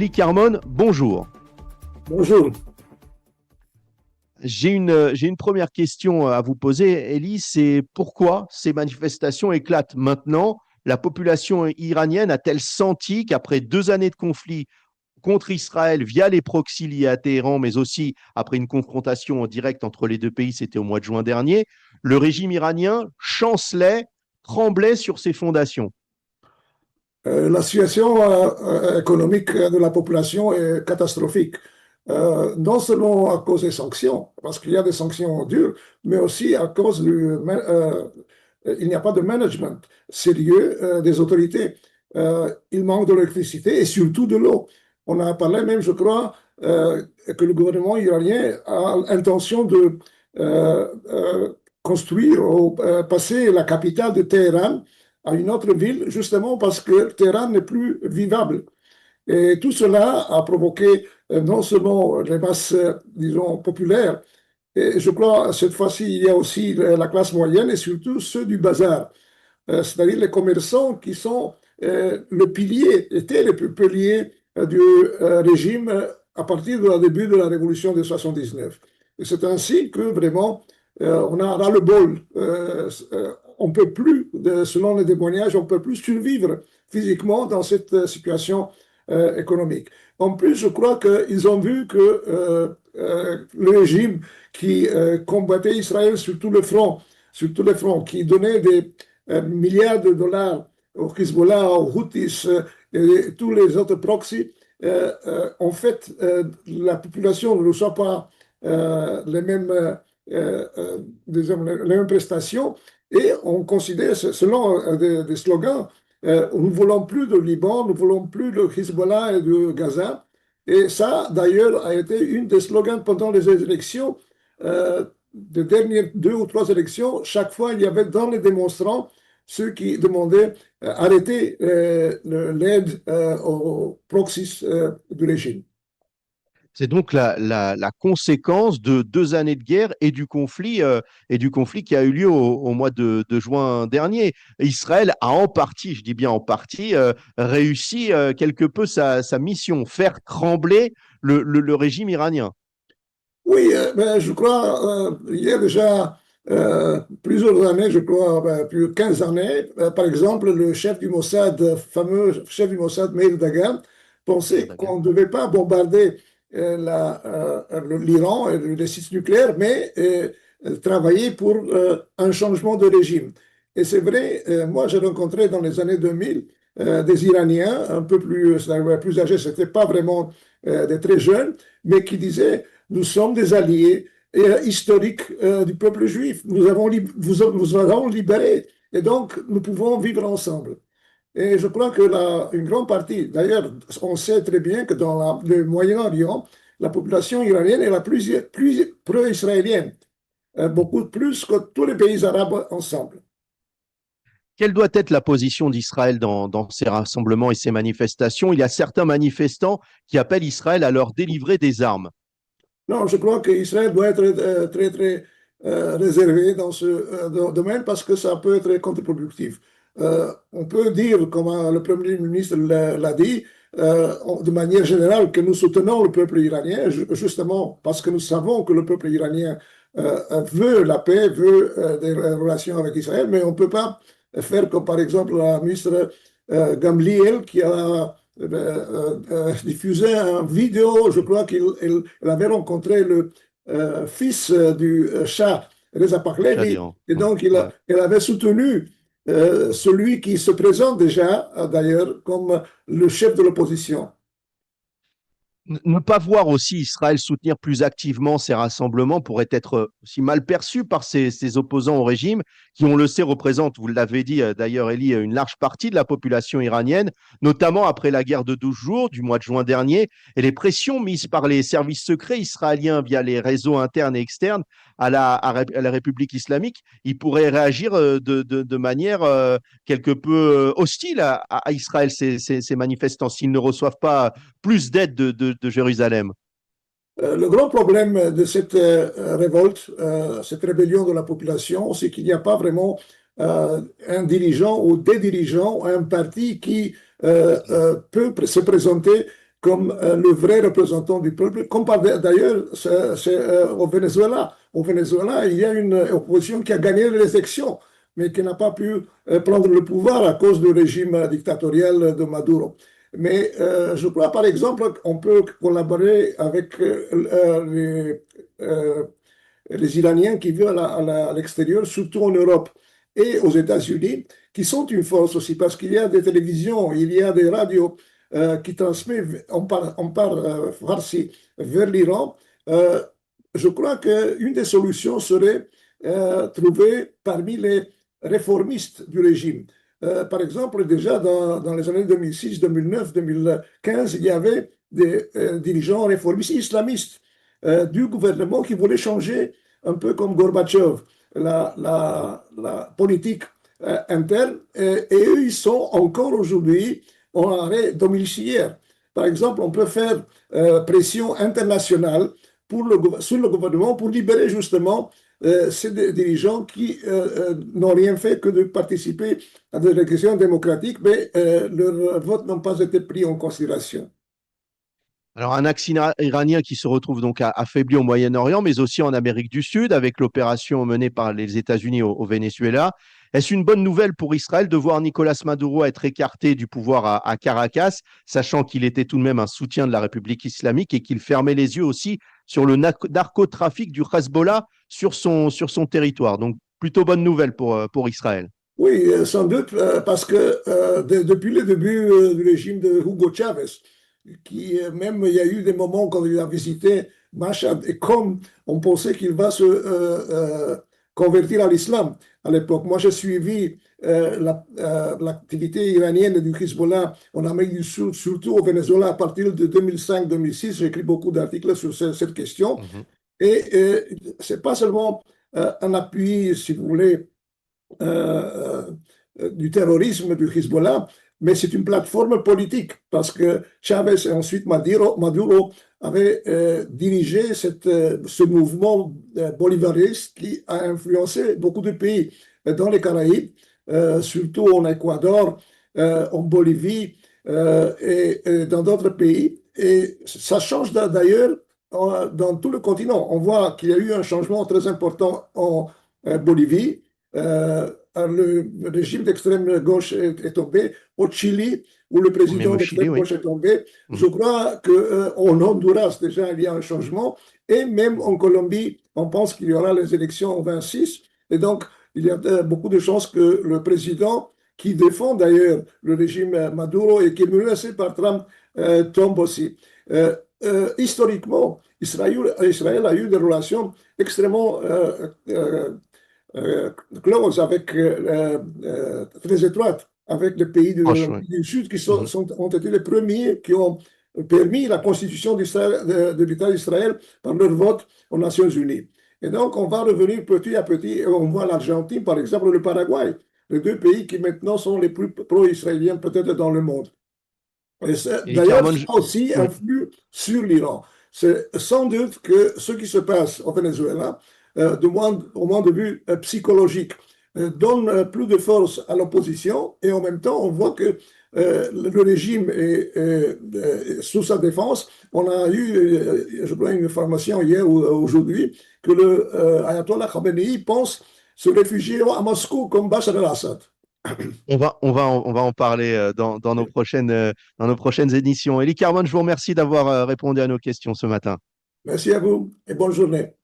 Élie Carmon, bonjour. Bonjour. J'ai une première question à vous poser, Élie, c'est pourquoi ces manifestations éclatent maintenant? La population iranienne a-t-elle senti qu'après 2 années de conflit contre Israël via les proxys liés à Téhéran, mais aussi après une confrontation en direct entre les deux pays, c'était au mois de juin dernier, le régime iranien chancelait, tremblait sur ses fondations? La situation économique de la population est catastrophique. Non seulement à cause des sanctions, parce qu'il y a des sanctions dures, mais aussi à cause il n'y a pas de management sérieux des autorités. Il manque de l'électricité et surtout de l'eau. On a parlé même, je crois, que le gouvernement iranien a l'intention de construire ou passer la capitale de Téhéran à une autre ville, justement parce que Téhéran n'est plus vivable. Et tout cela a provoqué non seulement les masses, disons, populaires, et je crois cette fois-ci, il y a aussi la classe moyenne et surtout ceux du bazar, c'est-à-dire les commerçants qui sont le pilier, étaient les piliers du régime à partir du début de la révolution de 79. Et c'est ainsi que vraiment on a ras-le-bol. On ne peut plus, selon les témoignages, on ne peut plus survivre physiquement dans cette situation économique. En plus, je crois qu'ils ont vu que le régime qui combattait Israël sur tous les fronts, qui donnait des milliards de dollars au Hezbollah, aux Houthis et tous les autres proxys, en fait, la population ne reçoit pas les mêmes, disons, les mêmes prestations et on considère, selon des slogans, nous ne voulons plus de Liban, nous ne voulons plus de Hezbollah et de Gaza. Et ça, d'ailleurs, a été une des slogans pendant les élections, des dernières 2 ou 3 élections. Chaque fois, il y avait dans les démonstrants ceux qui demandaient arrêter l'aide aux proxys du régime. C'est donc la conséquence de 2 années de guerre et du conflit qui a eu lieu au mois de juin dernier. Israël a en partie, je dis bien en partie, réussi quelque peu sa mission, faire trembler le régime iranien. Oui, ben, je crois, il y a déjà plusieurs années, je crois, ben, plus de 15 années, par exemple, le chef du Mossad, fameux chef du Mossad, Meir Dagan, Meir pensait Dagan. qu'on ne devait pas bombarder l'Iran et les sites nucléaires, mais travailler pour un changement de régime. Et c'est vrai, moi j'ai rencontré dans les années 2000 des Iraniens un peu plus âgés, c'était pas vraiment des très jeunes, mais qui disaient nous sommes des alliés historiques du peuple juif. Nous avons libéré et donc nous pouvons vivre ensemble. Et je crois que une grande partie, d'ailleurs, on sait très bien que dans le Moyen-Orient, la population iranienne est la plus pro-israélienne, beaucoup plus que tous les pays arabes ensemble. Quelle doit être la position d'Israël dans ces rassemblements et ces manifestations? Il y a certains manifestants qui appellent Israël à leur délivrer des armes. Non, je crois qu'Israël doit être très, très réservé dans ce domaine parce que ça peut être contre-productif. On peut dire, comme le Premier ministre l'a dit, de manière générale, que nous soutenons le peuple iranien, justement parce que nous savons que le peuple iranien veut la paix, veut des relations avec Israël, mais on ne peut pas faire comme par exemple la ministre Gamliel qui a diffusé une vidéo, je crois qu'elle avait rencontré le fils du Shah, Reza Shah Pahlavi, d'Iran. et donc Ouais. elle avait soutenu celui qui se présente déjà, d'ailleurs, comme le chef de l'opposition. Ne pas voir aussi Israël soutenir plus activement ces rassemblements pourrait être aussi mal perçu par ses opposants au régime, qui, on le sait, représentent, vous l'avez dit d'ailleurs, Elie, une large partie de la population iranienne, notamment après la guerre de 12 jours du mois de juin dernier, et les pressions mises par les services secrets israéliens via les réseaux internes et externes à la République islamique. Ils pourraient réagir de manière quelque peu hostile à Israël, ces manifestants, s'ils ne reçoivent pas plus d'aide de Jérusalem. Le grand problème de cette révolte, cette rébellion de la population, c'est qu'il n'y a pas vraiment un dirigeant ou des dirigeants, un parti qui peut se présenter comme le vrai représentant du peuple, comme d'ailleurs au Venezuela. Au Venezuela, il y a une opposition qui a gagné les élections, mais qui n'a pas pu prendre le pouvoir à cause du régime dictatorial de Maduro. Mais je crois, par exemple, qu'on peut collaborer avec les Iraniens qui vivent à l'extérieur, surtout en Europe et aux États-Unis, qui sont une force aussi, parce qu'il y a des télévisions, il y a des radios qui transmettent, on part farsi vers l'Iran. Euh, je crois qu'une des solutions serait trouvée parmi les réformistes du régime. Par exemple, déjà dans les années 2006, 2009, 2015, il y avait des dirigeants réformistes islamistes du gouvernement qui voulaient changer un peu comme Gorbatchev, la politique interne, et eux, ils sont encore aujourd'hui en arrêt domiciliaire. Par exemple, on peut faire pression internationale sur le gouvernement pour libérer justement ces dirigeants qui n'ont rien fait que de participer à des élections démocratiques, mais leurs votes n'ont pas été pris en considération. Alors, un axe iranien qui se retrouve donc affaibli au Moyen-Orient, mais aussi en Amérique du Sud, avec l'opération menée par les États-Unis au Venezuela. Est-ce une bonne nouvelle pour Israël de voir Nicolas Maduro être écarté du pouvoir à Caracas, sachant qu'il était tout de même un soutien de la République islamique et qu'il fermait les yeux aussi sur le narcotrafic du Hezbollah sur son territoire? Donc, plutôt bonne nouvelle pour Israël. Oui, sans doute, parce que depuis le début du régime de Hugo Chavez, même il y a eu des moments quand il a visité Mashhad, et comme on pensait qu'il va se convertir à l'islam à l'époque. Moi, j'ai suivi l'activité iranienne du Hezbollah en Amérique du Sud, surtout au Venezuela, à partir de 2005-2006. J'ai écrit beaucoup d'articles sur cette question. Mhm. Et c'est pas seulement un appui, si vous voulez, du terrorisme du Hezbollah, mais c'est une plateforme politique parce que Chavez et ensuite Maduro avaient dirigé ce mouvement bolivariste qui a influencé beaucoup de pays dans les Caraïbes, surtout en Équateur, en Bolivie et dans d'autres pays. Et ça change d'ailleurs dans tout le continent. On voit qu'il y a eu un changement très important en Bolivie. Le régime d'extrême gauche est tombé. Au Chili, où le Même président au Chili, d'extrême oui. gauche est tombé, je Mhm. crois qu'en Honduras, déjà, il y a un changement. Et même en Colombie, on pense qu'il y aura les élections en 26. Et donc, il y a beaucoup de chances que le président, qui défend d'ailleurs le régime Maduro et qui est menacé par Trump, tombe aussi. Historiquement, Israël a eu des relations extrêmement euh, close très étroite avec les pays Proche, oui. du Sud qui Mhm. ont été les premiers qui ont permis la constitution de l'État d'Israël par leur vote aux Nations Unies. Et donc, on va revenir petit à petit, et on voit l'Argentine, par exemple, le Paraguay, les deux pays qui maintenant sont les plus pro-israéliens peut-être dans le monde. Et D'ailleurs, Carmen, ça aussi oui. influe sur l'Iran. C'est sans doute que ce qui se passe au Venezuela, au moins de vue psychologique, donne plus de force à l'opposition et en même temps, on voit que le régime est sous sa défense. On a eu, je crois, une information hier ou aujourd'hui que le Ayatollah Khamenei pense se réfugier à Moscou comme Bachar el-Assad. On va en parler dans nos prochaines éditions. Elie Carmon, je vous remercie d'avoir répondu à nos questions ce matin. Merci à vous et bonne journée.